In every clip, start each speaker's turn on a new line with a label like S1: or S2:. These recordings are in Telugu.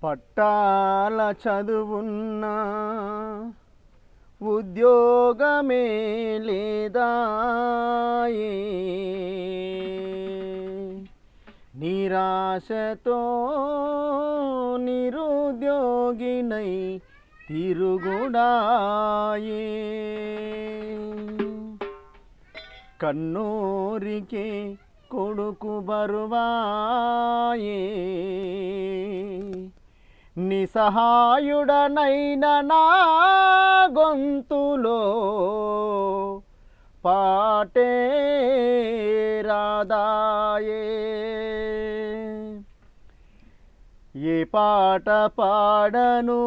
S1: పట్టాల చదువున్నా ఉద్యోగమే లేదాయే, నిరాశతో నిరుద్యోగినై తిరుగుడాయే. కన్నూరికే కొడుకు బరువాయే, నిస్సహాయుడనైన నా గొంతులో పాటే రాదాయే. ఏ పాట పాడను,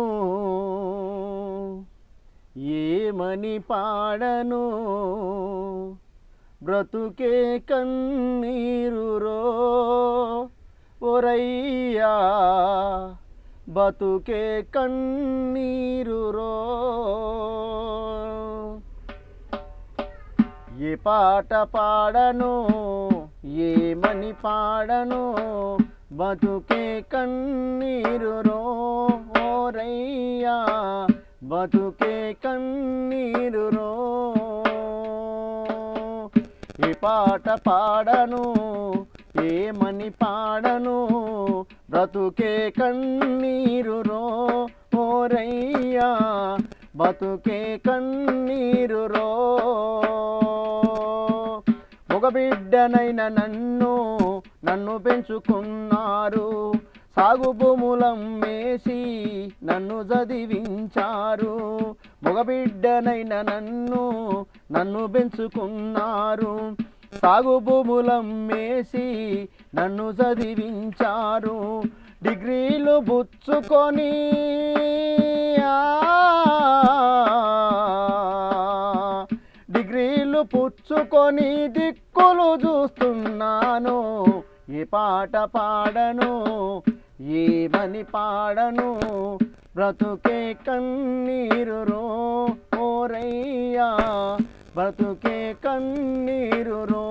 S1: ఏమని పాడను, బ్రతుకే కన్నీరురో ఒరయ్యా, బతుకే కన్నీరురో. ఏ పాట పాడను, ఏమని పాడను, బతుకే కన్నీరురో ఓరయ్యా, బతుకే కన్నీరురో. ఏ పాట పాడను, ఏమని పాడను, బ్రతుకే కన్నీరురో ఓరయ్యా, బతుకే కన్నీరురో. ఒక బిడ్డనైన నన్ను పెంచుకున్నారు, సాగు భూములమ్మేసి నన్ను చదివించారు. మగబిడ్డనైన నన్ను పెంచుకున్నారు, సాగు భూములమ్మేసి నన్ను చదివించారు. డిగ్రీలు పుచ్చుకొని దిక్కులు చూస్తున్నాను. ఏ పాట పాడను, ఏమని పాడను, బ్రతుకే కన్నీరురో ఓరయ్యా, బ్రతుకే కన్నీరురో.